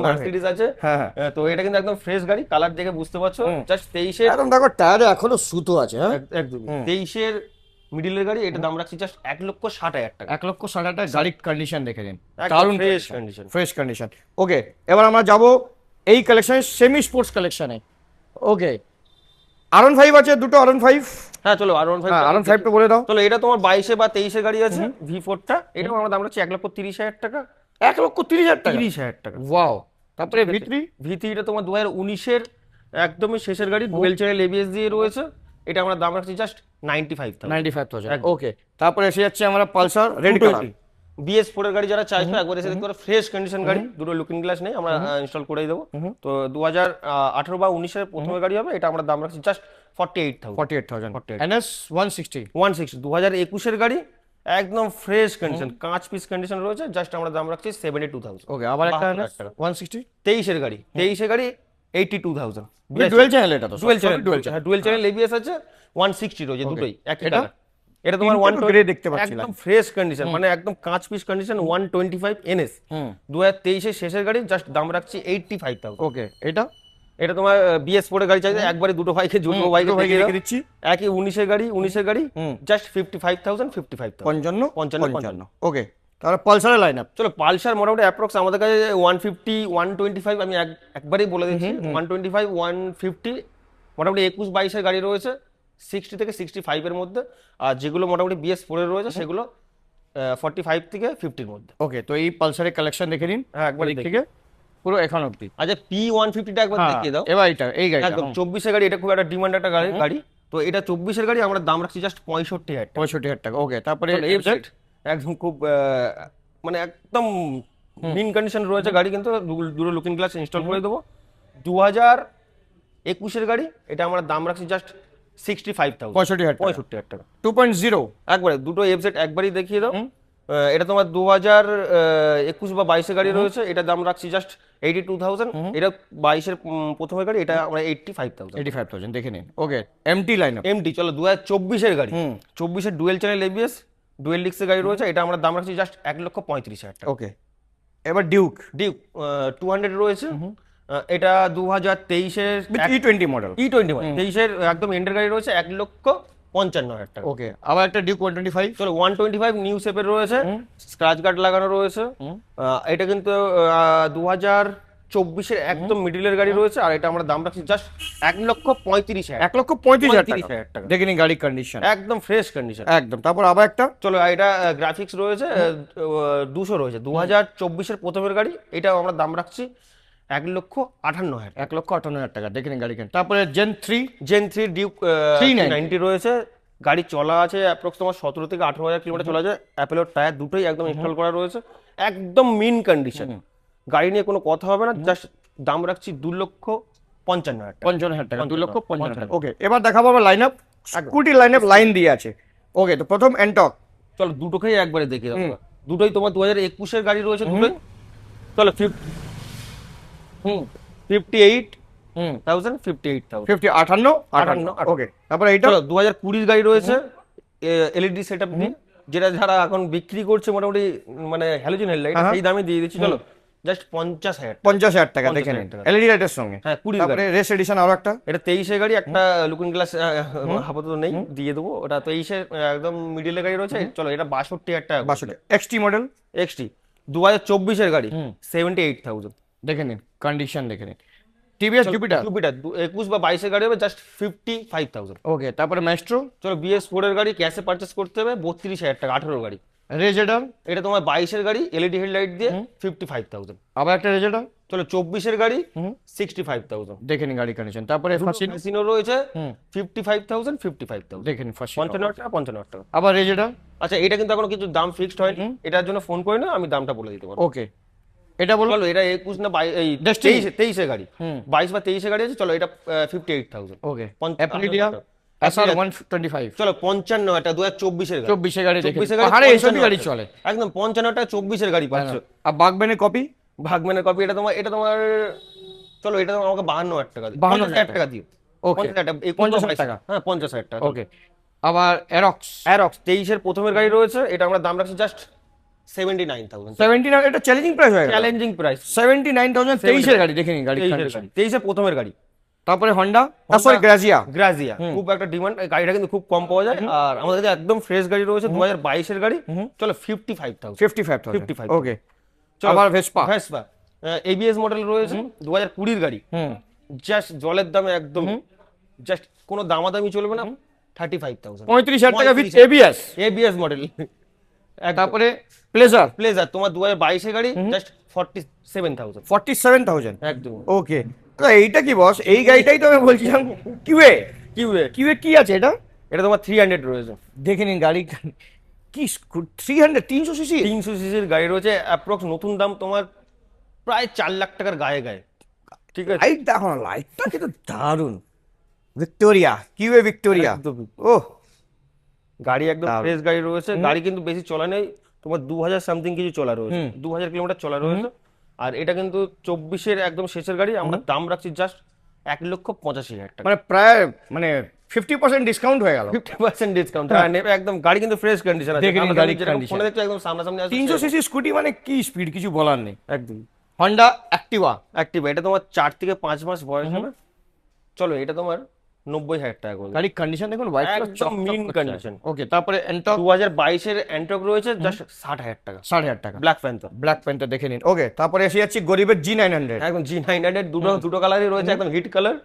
Speaker 1: মার্সিডিজ আছে।
Speaker 2: হ্যাঁ।
Speaker 1: তো এটা কিন্তু একদম ফ্রেশ গাড়ি, কালার দেখে বুঝতে পারছো। জাস্ট 23-এর
Speaker 2: একদম দেখো টায়ারে এখনো সুতো আছে। হ্যাঁ,
Speaker 1: একদম 23-এর মিডিলের গাড়ি। এটা দাম রাখছি জাস্ট 1,60,000 টাকা।
Speaker 2: 1,60,000 টাকা। গাড়ির কন্ডিশন দেখে নিন,
Speaker 1: দারুণ fresh condition.
Speaker 2: Fresh condition. Okay, এবার আমরা যাব এই কালেকশনে, সেমি স্পোর্টস কালেকশনে। ওকে, R15 আছে, দুটো R15।
Speaker 1: হ্যাঁ চলো R15।
Speaker 2: R15 তো বলে দাও।
Speaker 1: চলো, এটা তোমার 22-এ বা 23-এর গাড়ি আছে, V4টা। এটাও আমরা দাম রাখছি 1,30,000 টাকা।
Speaker 2: 1,30,000 টাকা।
Speaker 1: 30,000 টাকা।
Speaker 2: ওয়াও। তারপরে
Speaker 1: V3টা তোমার 2019-এর একদমই শেষের গাড়ি, ডুয়েল চ্যানেল এবিএস দিয়ে রয়েছে। এটা আমরা দাম রাখছি জাস্ট 95,000।
Speaker 2: ওকে, তারপরে এসে যাচ্ছে আমরা পালসার রেড কালার।
Speaker 1: BS4 এর গাড়ি যারা চাইছো একবার এসে দেখতে পারো, ফ্রেশ কন্ডিশন গাড়ি, দুটো লুকিং গ্লাস নেই, আমরা ইনস্টল করেই দেবো। তো 2018 বা 19-এর প্রথমের গাড়ি হবে। এটা আমরা দাম রাখছি জাস্ট 48,000।
Speaker 2: 48,000। NS 160।
Speaker 1: 160 2021-এর গাড়ি, একদম ফ্রেশ কন্ডিশন, কাঁচ পিস কন্ডিশন রয়েছে। জাস্ট আমরা দাম রাখছি 72,000।
Speaker 2: ওকে, আবার একটা NS 160।
Speaker 1: 23-এর গাড়ি, 23-এর গাড়ি 82,000।
Speaker 2: ডুয়েল চ্যানেল, এটা তো
Speaker 1: dual channel, dual channel ABS আছে। 160 রয়েছে, দুটোই একই
Speaker 2: এটা?
Speaker 1: টাকা। এটা তোমার
Speaker 2: গ্রে দেখতে পাচ্ছি,
Speaker 1: একদম ফ্রেশ কন্ডিশন, মানে একদম কাঁচ পিস কন্ডিশন। 125 NS 2023-এর শেষের গাড়ি, জাস্ট দাম রাখছি 85,000।
Speaker 2: ওকে, এটা
Speaker 1: তোমার BS4 এর গাড়ি চাইছে, একবারে দুটো বাইকে জুটো বাইকে
Speaker 2: রেখে দিচ্ছি।
Speaker 1: একই 19-এর গাড়ি জাস্ট 55,000।
Speaker 2: 55। ওকে, তাহলে পালসারের লাইন আপ।
Speaker 1: চলো, পালসার মোটামুটি অ্যাপ্রক্স আমাদের কাছে 150 125, আমি একবারেই বলে দিচ্ছি 125 150। মোটামুটি 21-22-এর গাড়ি রয়েছে 60 থেকে 65-এর মধ্যে। আর যেগুলো মোটামুটি BS4 এর রয়েছে সেগুলো 45 থেকে 50-এর মধ্যে।
Speaker 2: ওকে, তো এই পালসারের কালেকশন দেখে নিন।
Speaker 1: হ্যাঁ, একবার
Speaker 2: এদিক থেকে পুরো এখন অবধি।
Speaker 1: আচ্ছা, P150টা একবার দেখিয়ে দাও।
Speaker 2: এবার এই গাড়ি
Speaker 1: একদম 24-এর গাড়ি, এটা খুব একটা ডিমান্ড একটা গাড়ি। তো এটা 24-এর গাড়ি, আমরা দাম রাখছি জাস্ট 65,000 টাকা।
Speaker 2: 65,000 টাকা। ওকে, তারপরে
Speaker 1: একদম খুব মানে একদম মিন কন্ডিশন রয়েছে গাড়ি, কিন্তু দুটো লুকিং গ্লাস ইনস্টল করে দেবো। 2021-এর গাড়ি, এটা আমরা দাম রাখছি জাস্ট 65,000।
Speaker 2: 65,000
Speaker 1: টাকা।
Speaker 2: 2.0
Speaker 1: একবারে দুটো এফজেড একবারই দেখিয়ে দাও। এটা তোমার 2021 বা 22-এর গাড়ি রয়েছে। এটা দাম রাখছি জাস্ট 82,000। এটা 22-এর প্রথমের গাড়ি, এটা আমরা 85,000
Speaker 2: দেখে নিন। ওকে, এমটি লাইন আপ।
Speaker 1: এমটি। চলো, 2024-এর গাড়ি, 24-এর ডুয়েল চ্যানেল এবিএস ডুয়েল ডিস্কের গাড়ি রয়েছে। এটা আমরা দাম রাখছি জাস্ট 1,35,000 টাকা।
Speaker 2: ওকে, এবার ডিউক
Speaker 1: 200 রয়েছে। এটা 2023-এর
Speaker 2: E20 মডেল।
Speaker 1: 23-এর একদম এন্ডের গাড়ি রয়েছে, 1,55,000 টাকা।
Speaker 2: ওকে, আবার একটা ডিউক 125।
Speaker 1: চলো, 125 নিউ শেপের রয়েছে, স্ক্র্যাচ গার্ড লাগানো রয়েছে। এটা কিন্তু 2024-এর একদম মিডিলের গাড়ি রয়েছে। আর এটা আমরা দাম রাখছি জাস্ট 1,35,000।
Speaker 2: 1,35,000 টাকা। দেখে নিন গাড়ির কন্ডিশন,
Speaker 1: একদম ফ্রেশ কন্ডিশন
Speaker 2: একদম। তারপর আবার একটা,
Speaker 1: চলো, এটা গ্রাফিক্স রয়েছে 200 রয়েছে, 2024-এর প্রথমের গাড়ি। এটাও আমরা দাম রাখছি 1,58,000।
Speaker 2: 1,58,000 টাকা। দেখে নিন গাড়ি। তারপরে জেন 3
Speaker 1: ডিউক
Speaker 2: 390
Speaker 1: রয়েছে। গাড়ি চলা আছে অ্যাপ্রক্স তোমার 17 থেকে 18,000 কিলোমিটার চলা যায়। অ্যাপেলোর টায়ার দুটোই একদম ইনস্টল করা রয়েছে, একদম মিন কন্ডিশন। গাড়ি নিয়ে কোনো কথা হবে না। জাস্ট দাম রাখছি 2,55,000 টাকা।
Speaker 2: 55,000 টাকা। 2,55,000 টাকা। ওকে, এবার দেখাবো আমরা line up. Scooty line up line দিয়ে আছে। ওকে, তো প্রথম এন্টক।
Speaker 1: চলো, দুটোকেই একবারে দেখিয়ে দাও। দুটোই তোমার 2021-এর গাড়ি রয়েছে, দুটোই। চলো, 58,000 58,000।
Speaker 2: ওকে, তারপরে এইটা
Speaker 1: 2020-এর গাড়ি রয়েছে, এলইডি সেটআপ দিয়ে, যেটা যারা এখন বিক্রি করছে মোটামুটি মানে হ্যালোজেন হেডলাইট, সেই দামে দিয়ে দিচ্ছি। চলো, জাস্ট
Speaker 2: 50,000 টাকা। দেখে নিন এলইডি লাইটের সঙ্গে।
Speaker 1: হ্যাঁ, 20
Speaker 2: তারপরে রেস এডিশন আরো একটা।
Speaker 1: এটা 23-এর গাড়ি, একটা লুকিং গ্লাস আপাতত নেই, দিয়ে দেবো। ওটা 23-এর একদম মিডিলের গাড়ি রয়েছে। চলো, এটা 62,000 টাকা।
Speaker 2: 62 এক্সটি মডেল।
Speaker 1: এক্সটি 2024-এর গাড়ি 78,000।
Speaker 2: দেখে নিন কন্ডিশন, দেখে নিন। টিভিএস জুপিটার
Speaker 1: 21 বা 22-এর গাড়ি হবে জাস্ট 55,000।
Speaker 2: ওকে, তারপরে ম্যাস্ট্রো।
Speaker 1: চলো, BS4-এর গাড়ি ক্যাশে পারচেজ করতে হবে 32,000 টাকা। 18 গাড়ি
Speaker 2: রেজেডার।
Speaker 1: এটা তোমার 22-এর গাড়ি, এলইডি হেডলাইট দিয়ে 55,000।
Speaker 2: আবার একটা রেজেডার।
Speaker 1: চলো, 24-এর গাড়ি 65,000।
Speaker 2: দেখে নিন গাড়ি কন্ডিশন। তারপরে
Speaker 1: ফাসিনো রয়েছে 55,000 55,000।
Speaker 2: দেখে নিন
Speaker 1: 55,000 টাকা।
Speaker 2: আবার রেজেডার।
Speaker 1: আচ্ছা, এটা কিন্তু এখনো কিছু দাম ফিক্সড হয়নি, এটার জন্য ফোন করে না, আমি দামটা বলে দিতে পারবো।
Speaker 2: ওকে, এটা বলো।
Speaker 1: চলো এটা 21 না এই
Speaker 2: Destiny।
Speaker 1: 23 গাড়ি, 22 বা 23 গাড়ি আছে। চলো এটা 58,000।
Speaker 2: ওকে, অ্যাপ্রিলিয়া এসআর 125
Speaker 1: চলো 55 এটা 2024 গাড়ি,
Speaker 2: 24 গাড়ি দেখে
Speaker 1: 24
Speaker 2: পাহাড়ে এইসবই গাড়ি চলে
Speaker 1: একদম 55টা 24 গাড়ি পাচ্ছ।
Speaker 2: আর বাগম্যানের কপি
Speaker 1: ভাগম্যানের কপি এটা তোমার চলো এটা তোমার আমাকে 52,000 টাকা দিও,
Speaker 2: 52,000
Speaker 1: 50,000 টাকা দিও।
Speaker 2: ওকে
Speaker 1: 50,000
Speaker 2: টাকা
Speaker 1: হ্যাঁ 50,000 টাকা।
Speaker 2: ওকে, আবার এরক্স
Speaker 1: অ্যারক্স 23 এর প্রথমের গাড়ি রয়েছে, এটা আমরা দাম রাখছি জাস্ট 79,000।
Speaker 2: 79, এটা চ্যালেঞ্জিং প্রাইস হয়ে গেল।
Speaker 1: চ্যালেঞ্জিং প্রাইস
Speaker 2: 79,000 23 এর গাড়ি দেখে নিন গাড়ি
Speaker 1: 23 এর প্রথমের গাড়ি।
Speaker 2: তারপরে হন্ডা সরি গ্রাজিয়া
Speaker 1: গ্রাজিয়া খুব একটা ডিমান্ড, গাড়িটা কিন্তু খুব কম পাওয়া যায়। আর আমাদের কাছে একদম ফ্রেশ গাড়ি রয়েছে 2022 এর গাড়ি। চলো 55,000।
Speaker 2: 55,000 ওকে। আবার ভেসপা
Speaker 1: ভেসপা এবিএস মডেল রয়েছে 2020 এর গাড়ি। জাস্ট জলের দামে একদম জাস্ট কোনো দামাদামি চলবে না, 35,000।
Speaker 2: 35,000 টাকা উইথ এবিএস
Speaker 1: এবিএস মডেল।
Speaker 2: তারপরে প্লেজার
Speaker 1: প্লেজার তোমার 2022 এর গাড়ি জাস্ট 47,000।
Speaker 2: 47,000
Speaker 1: একদম
Speaker 2: ওকে। তো এইটা কি বস, এই গাড়িটাই তো আমি বলছিলাম কিউএ
Speaker 1: কিউএ
Speaker 2: কিউএ কি আছে এটা
Speaker 1: এটা তোমার 300 রয়েছে।
Speaker 2: দেখে নিন গাড়ি কি 300 300 সিসি
Speaker 1: 300 সিসির গাড়ি রয়েছে, অ্যাপ্রক্স নতুন দাম তোমার প্রায় 4 লাখ টাকার গায়ে গায়ে। ঠিক আছে,
Speaker 2: লাইট দেখো না, লাইটটা কিন্তু দারুন। ভিক্টোরিয়া কিউএ ভিক্টোরিয়া
Speaker 1: একদমই।
Speaker 2: ও
Speaker 1: গাড়ি একদম
Speaker 2: দারুণ।
Speaker 1: ফ্রেশ গাড়ি রয়েছে, গাড়ি কিন্তু বেশি চলা নেই, তোমার 2000 সামথিং কিছু চলা রয়েছে, 2000 কিলোমিটার চলা রয়েছে। আর এটা কিন্তু 24 এর একদম শেষের গাড়ি, আমরা দাম রাখছি জাস্ট 1,85,000 টাকা।
Speaker 2: মানে প্রায় মানে 50% ডিসকাউন্ট হয়ে গেল।
Speaker 1: 50% ডিসকাউন্ট একদম। গাড়ি কিন্তু ফ্রেশ কন্ডিশন আছে,
Speaker 2: দেখে নিন
Speaker 1: আমরা
Speaker 2: গাড়ির
Speaker 1: যেরকম
Speaker 2: condition।
Speaker 1: ফোনে দেখতে একদম সামনাসামনি আছে
Speaker 2: 300 সিসি স্কুটি মানে কি স্পিড, কিছু বলার নেই।
Speaker 1: একদম।
Speaker 2: হন্ডা অ্যাক্টিভা
Speaker 1: অ্যাক্টিভা এটা তোমার 4 থেকে 5 মাস বয়স হবে। চলো এটা তোমার 90,000 টাকা করে।
Speaker 2: গাড়ির কন্ডিশন দেখুন, হোয়াইট
Speaker 1: একদম mint condition।
Speaker 2: ওকে, তারপরে এন্টক
Speaker 1: 2022 এর অ্যান্টক রয়েছে জাস্ট 60,000 টাকা।
Speaker 2: 60,000 টাকা
Speaker 1: ব্ল্যাক প্যান্থার।
Speaker 2: ব্ল্যাক প্যান্টটা দেখে নিন। ওকে, তারপরে এসে যাচ্ছি গরিবের G900।
Speaker 1: একদম G900 দুটো কালারই রয়েছে, একদম হিট কালার,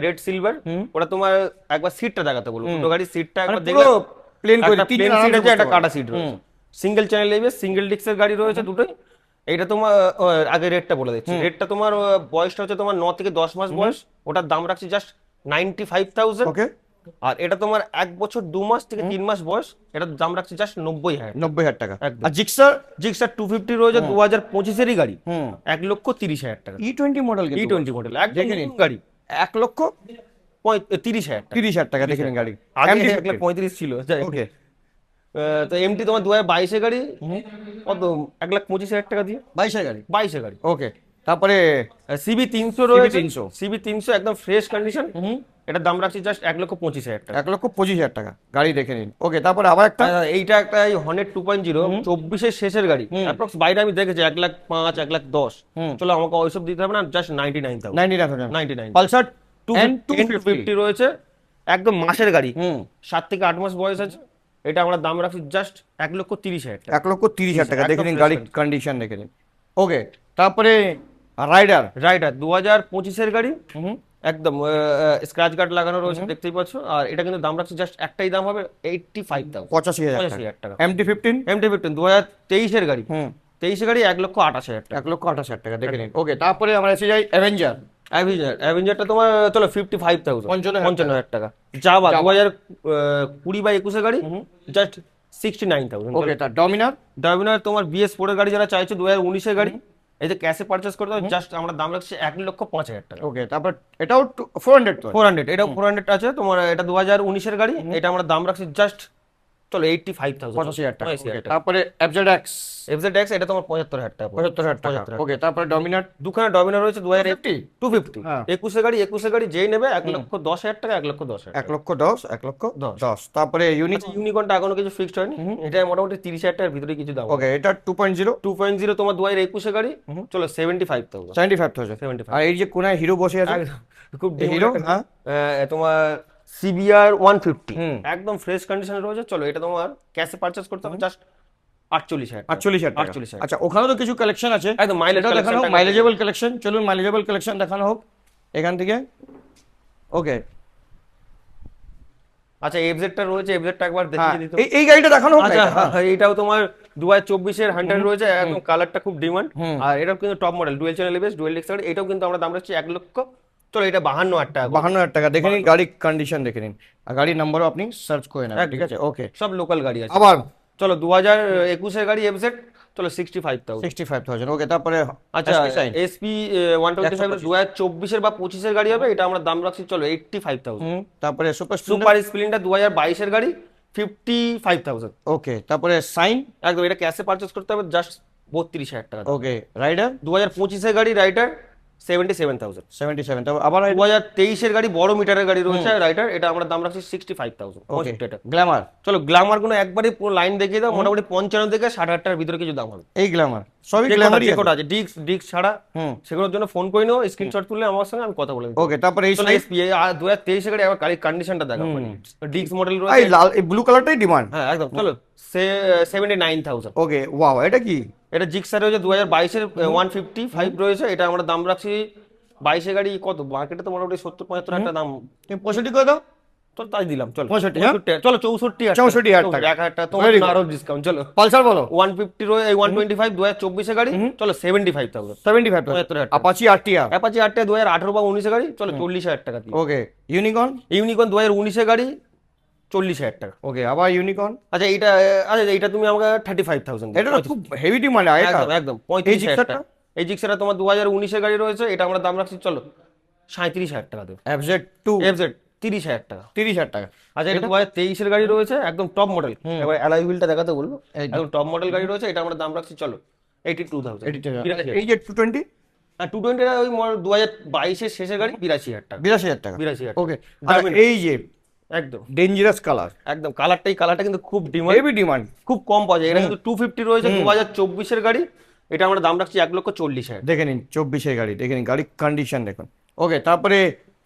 Speaker 1: রেড সিলভার। ওটা তোমার একবার সিটটা দেখাতে বলবো, দুটো গাড়ির সিটটা একবার দেখলে
Speaker 2: প্লেন করে
Speaker 1: একটা
Speaker 2: তিনজন
Speaker 1: প্লেন সিট
Speaker 2: আরামসে
Speaker 1: আছে, একটা
Speaker 2: বসতে
Speaker 1: কাটা
Speaker 2: পারবে।
Speaker 1: সিট রয়েছে, সিঙ্গেল চ্যানেল এবিএস সিঙ্গেল ডিস্কের গাড়ি রয়েছে দুটোই। এইটা তোমার আগে রেটটা বলে দিচ্ছি, রেটটা তোমার বয়সটা হচ্ছে তোমার 9 থেকে 10 মাস বয়স, ওটার দাম রাখছি জাস্ট 95,000।
Speaker 2: ওকে,
Speaker 1: আর এটা তোমার 1 বছর 2 মাস থেকে 3 মাস বয়স, এটার দাম রাখছি জাস্ট 90,000।
Speaker 2: 90,000 টাকা।
Speaker 1: একদম।
Speaker 2: আর জিক্সার
Speaker 1: জিক্সার 250 রয়েছে 2025 এরই গাড়ি, 1,30,000 টাকা।
Speaker 2: E20 মডেল কিন্তু
Speaker 1: E20 মডেল একদম
Speaker 2: দেখে নিন।
Speaker 1: নতুন গাড়ি,
Speaker 2: 1,30,000
Speaker 1: 30,000 টাকা।
Speaker 2: 30,000 টাকা দেখে নিন গাড়ি।
Speaker 1: আগে
Speaker 2: MT
Speaker 1: 1,35,000 ছিল।
Speaker 2: ওকে,
Speaker 1: তো এমটি তোমার 2022 এর গাড়ি কত 1,25,000 টাকা দিয়ে
Speaker 2: 22 গাড়ি।
Speaker 1: 22 এর গাড়ি।
Speaker 2: ওকে, তারপরে
Speaker 1: সিবি 300 রয়েছে,
Speaker 2: CB300
Speaker 1: সিবি 300 একদম ফ্রেশ কন্ডিশন, এটার দাম রাখছি জাস্ট 1,25,000 টাকা।
Speaker 2: 1,25,000 টাকা গাড়ি দেখে নিন। ওকে, তারপরে আবার একটা
Speaker 1: এইটা একটা হর্নেট 2.0 24 এর শেষের গাড়ি, অ্যাপ্রক্স বাইরে আমি দেখেছি 1,05,000 1,10,000। চলো আমাকে ওইসব দিতে হবে না, জাস্ট 99,000।
Speaker 2: 99,000
Speaker 1: 99
Speaker 2: পালসার
Speaker 1: 250
Speaker 2: 250
Speaker 1: রয়েছে, একদম মাসের গাড়ি, 7 থেকে 8 মাস বয়স আছে। এটা আমরা দাম রাখছি জাস্ট 1,30,000 টাকা।
Speaker 2: 1,30,000 টাকা দেখে নিন
Speaker 1: একদম
Speaker 2: গাড়ির
Speaker 1: fresh
Speaker 2: কন্ডিশন দেখে নিন। ওকে, তারপরে রাইডার
Speaker 1: রাইডার 2025 এর গাড়ি, একদম স্ক্র্যাচ গার্ড লাগানো রয়েছে দেখতেই পাচ্ছ। আর এটা কিন্তু দাম রাখছি জাস্ট একটাই দাম হবে 85,000
Speaker 2: 85,000
Speaker 1: টাকা।
Speaker 2: MT-15
Speaker 1: MT-15 2023 এর গাড়ি, 23 এর গাড়ি 1,28,000 টাকা।
Speaker 2: 1,28,000 টাকা দেখে নিন। ওকে, তারপরে আমরা এসে যাই অ্যাভেঞ্জার।
Speaker 1: অ্যাভেঞ্জারটা তোমার চলো 55,000 55,000 টাকা। জাভা 2020 বা 21 এর গাড়ি জাস্ট 69,000।
Speaker 2: ওকে, তার ডমিনার
Speaker 1: ডমিনার তোমার BS4 এর গাড়ি যারা চাইছো 2019 এর গাড়ি, এই যে ক্যাশে পারচেজ করতে হবে, জাস্ট আমরা দাম রাখছি 1,05,000 টাকা।
Speaker 2: ওকে, তারপর এটাও 400 তো
Speaker 1: 400 এটাও 400 আছে তোমার, এটা 2019 এর গাড়ি, এটা আমরা দাম রাখছি জাস্ট চলো 85,000
Speaker 2: 85,000 টাকা।
Speaker 1: 85,000
Speaker 2: ওকে, তারপরে FZX
Speaker 1: FZX এটা তোমার 75,000 টাকা
Speaker 2: 75,000 টাকা। ওকে, তারপরে ডমিনার
Speaker 1: দুখানা ডমিনার রয়েছে
Speaker 2: 250
Speaker 1: 250
Speaker 2: হ্যাঁ।
Speaker 1: 21 এর গাড়ি, 21 এর গাড়ি যেই নেবে 1,10,000 টাকা 1,10,000 টাকা।
Speaker 2: 1,10,000 1,10,000 তারপরে ইউনিক।
Speaker 1: ইউনিকর্নটা এখনো কিছু ফিক্সড হয়নি, এটা মোটামুটি 30,000 টাকার ভিতরে কিছু দাম।
Speaker 2: ওকে, এটা 2.0
Speaker 1: 2.0 তোমার 2021 এর গাড়ি, চলো 75,000।
Speaker 2: 75,000
Speaker 1: 75,000
Speaker 2: আর এই যে কোনায় হিরো বসে আছে
Speaker 1: খুব
Speaker 2: হিরো, হ্যাঁ
Speaker 1: তোমার CBR 150 একদম ফ্রেশ কন্ডিশনে রয়েছে। চলো এটা তোমার ক্যাশে পারচেজ করতে হবে জাস্ট 48,000 টাকা।
Speaker 2: 48,000 টাকা।
Speaker 1: 48,000
Speaker 2: আচ্ছা, ওখানে তো কিছু কালেকশন আছে,
Speaker 1: একদম মাইলেজ
Speaker 2: এটাও দেখানো হোক, মাইলেজেবল কালেকশন। চলুন মাইলেজেবল কালেকশন দেখানো হোক এখান থেকে। ওকে,
Speaker 1: আচ্ছা FZ-টা রয়েছে, FZ-টা একবার দেখিয়ে দিতে হবে।
Speaker 2: এই গাড়িটা দেখানো হোক না,
Speaker 1: আচ্ছা
Speaker 2: এটা, হ্যাঁ।
Speaker 1: এইটাও তোমার 2024 এর 100 রয়েছে, একদম কালারটা খুব ডিমান্ড। আর এটাও কিন্তু top model, dual channel ABS dual disk. এটাও কিন্তু আমরা দাম রাখছি 1,00,000। চলো এটা 52,000 টাকা।
Speaker 2: 52,000 টাকা দেখে নিন, গাড়ির কন্ডিশন দেখে নিন, আর গাড়ির নাম্বারও আপনি সার্চ করে নেন, ঠিক আছে। ওকে,
Speaker 1: সব লোকাল গাড়ি আছে।
Speaker 2: আবার
Speaker 1: চলো 2021 এর গাড়ি FZ, চলো 65,000।
Speaker 2: 65,000 ওকে। তারপরে
Speaker 1: আচ্ছা
Speaker 2: সাইন
Speaker 1: এসপি 125 2024 বা 25 গাড়ি হবে, এটা আমরা দাম রাখছি চলো 85,000।
Speaker 2: তারপরে সুপার
Speaker 1: সুপার স্প্লেন্ডার 2022 গাড়ি 55,000।
Speaker 2: ওকে। তারপরে সাইন
Speaker 1: একদম, এটা ক্যাশে পারচেজ করতে হবে জাস্ট 32,000 টাকা।
Speaker 2: ওকে। রাইডার
Speaker 1: 2025 গাড়ি রাইডার 77,000।
Speaker 2: 77। তারপর আবার
Speaker 1: 2023 গাড়ি বড় মিটারের গাড়ি রয়েছে রাইডার, এটা আমরা দাম রাখছি 65,000।
Speaker 2: ওকে। গ্ল্যামার
Speaker 1: চলো গ্ল্যামার গুলো একবারে পুরো লাইন দেখিয়ে দাও, মোটামুটি 55 থেকে 60,000 টাকার ভিতরে কিছু দাম হবে।
Speaker 2: এই গ্ল্যামার সবই গ্ল্যামারই
Speaker 1: চেকআউট আছে, ডিস্ক ছাড়া।
Speaker 2: হুম।
Speaker 1: সেগুলোর জন্য ফোন করে নিও, স্ক্রিনশট তুললে আমার সঙ্গে আমি কথা বলে দেব।
Speaker 2: ওকে। তারপরে এই
Speaker 1: চলো এসপি 2023 গাড়ি আবার গাড়ির কন্ডিশনটা দেখো। ডিস্ক মডেল
Speaker 2: এই
Speaker 1: রয়েছে।
Speaker 2: লাল এই ব্লু কালারটাই ডিমান্ড।
Speaker 1: হ্যাঁ একদম, চলো 79,000।
Speaker 2: ওকে। ওয়াও, এটা কি?
Speaker 1: এটা জিক্সার রয়েছে 2022 এর 155 রয়েছে, এটা আমরা দাম রাখছি 22 গাড়ি কত মার্কেটে তো মোটামুটি 70-75 একটা দাম।
Speaker 2: তুমি 65 করে দাও।
Speaker 1: তো তাই দিলাম, চলো
Speaker 2: 65, হ্যাঁ?
Speaker 1: চলো 64,000
Speaker 2: 64,000 টাকা।
Speaker 1: 1,000 টাকা তোমার
Speaker 2: Very
Speaker 1: জন্য
Speaker 2: good.
Speaker 1: আরো ডিসকাউন্ট। চলো
Speaker 2: পালসার বলো।
Speaker 1: 150 রয়েছে 125 2024 গাড়ি, চলো 75,000।
Speaker 2: 75,000।
Speaker 1: 75,000 টাকা।
Speaker 2: Apache RTR.
Speaker 1: অ্যাপাচি 8টা 2018 বা 19 গাড়ি, চলো 40,000 টাকা দিয়ে।
Speaker 2: ওকে। ইউনিকর্ন।
Speaker 1: ইউনিকর্ন 2019 গাড়ি 40,000 টাকা।
Speaker 2: ওকে। আবার ইউনিকর্ন।
Speaker 1: আচ্ছা এইটা তুমি আমাকে 35,000
Speaker 2: এটা তো খুব হেভি ডিমান্ড আছে এটা।
Speaker 1: একদম একদম 35,000
Speaker 2: জিক্সারটা?
Speaker 1: টাকা। এই জিক্সারটা তোমার 2019 গাড়ি রয়েছে, এটা আমরা দাম রাখছি চলো 37,000 টাকা দেবো।
Speaker 2: এফজেড 2
Speaker 1: এফজেড 30,000 টাকা।
Speaker 2: 30,000 টাকা।
Speaker 1: আচ্ছা এটা 2023 গাড়ি রয়েছে, একদম টপ মডেল। এবার অ্যালয় হুইলটা দেখাতে বলবো, একদম টপ মডেল গাড়ি রয়েছে, এটা আমরা দাম রাখছি চলো 82,000।
Speaker 2: এই যে 220
Speaker 1: আর 220 ওই 2022 এর শেষের গাড়ি 82,000 টাকা।
Speaker 2: 82,000 টাকা।
Speaker 1: 82,000
Speaker 2: ওকে।
Speaker 1: দামি না।
Speaker 2: এই যে
Speaker 1: একদম
Speaker 2: ডেঞ্জারাস কালার,
Speaker 1: একদম কালারটা কিন্তু খুব ডিমান্ড,
Speaker 2: হেভি ডিমান্ড।
Speaker 1: খুব কম পাওয়া যায়। এটা কিন্তু 250 রয়েছে 2024 এর গাড়ি, এটা আমরা দাম রাখছি 1,40,000।
Speaker 2: দেখে নিন 24 এর গাড়ি, দেখে নিন গাড়ির কন্ডিশন দেখুন। ওকে। তারপরে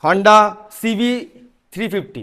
Speaker 2: হন্ডা
Speaker 1: সিবি 350।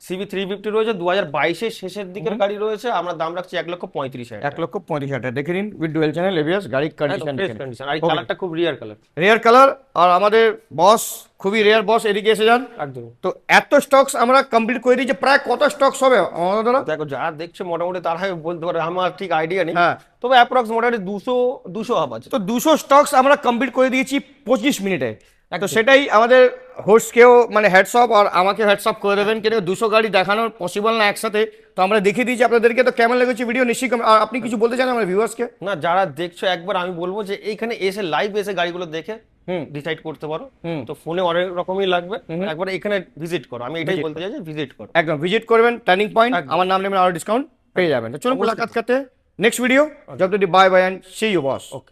Speaker 1: সিবি 350 রয়েছে 2022 এর শেষের দিকের গাড়ি রয়েছে, আমরা দাম রাখছি 1,35,000।
Speaker 2: 1,35,000 টাকা। দেখে নিন উইথ ডুয়েল চ্যানেল এবিএস গাড়ির কন্ডিশন দেখে নিন।
Speaker 1: কন্ডিশন, আর এই কালারটা খুব রিয়ার কালার।
Speaker 2: Rare colour. আর আমাদের বস খুবই রেয়ার বস, এদিকে এসে যান।
Speaker 1: একদম।
Speaker 2: তো এত স্টকস আমরা কমপ্লিট করে দিয়েছি, প্রায় কত স্টকস হবে আমাদের দ্বারা?
Speaker 1: দেখো যারা দেখছে মোটামুটি তারাই বলতে পারে, আমার ঠিক আইডিয়া নেই।
Speaker 2: হ্যাঁ।
Speaker 1: তবে অ্যাপ্রক্স মোটামুটি 200 হাব আছে।
Speaker 2: তো 200 স্টকস আমরা কমপ্লিট করে দিয়েছি 25 মিনিটে। তো সেটাই আমাদের হোস্টকেও মানে হেডসঅপ আর আমাকে হেডসঅপ করে দেবেন, কিন্তু 200 গাড়ি দেখানো পসিবল না একসাথে। তো আমরা দেখিয়ে দিয়েছি আপনাদেরকে। তো কেমন লেগেছে ভিডিও নিশ্চয়ই আর আপনি কিছু বলতে চান আমার ভিউয়ার্সকে?
Speaker 1: না, যারা দেখছো একবার আমি বলবো যে এইখানে এসে লাইভ এসে গাড়িগুলো দেখে ডিসাইড করতে পারো। তো ফোনে অনেক রকমই লাগবে, একবার এখানে ভিজিট করো, আমি এটাই বলতে চাই যে ভিজিট করো।
Speaker 2: একদম ভিজিট করবেন, টার্নিং পয়েন্ট আমার নাম নেবেন, আরো ডিসকাউন্ট পেয়ে যাবেন। তো চলুন মুলাকাত করতে নেক্সট ভিডিও। জব bye bye and see you boss.
Speaker 1: Okay.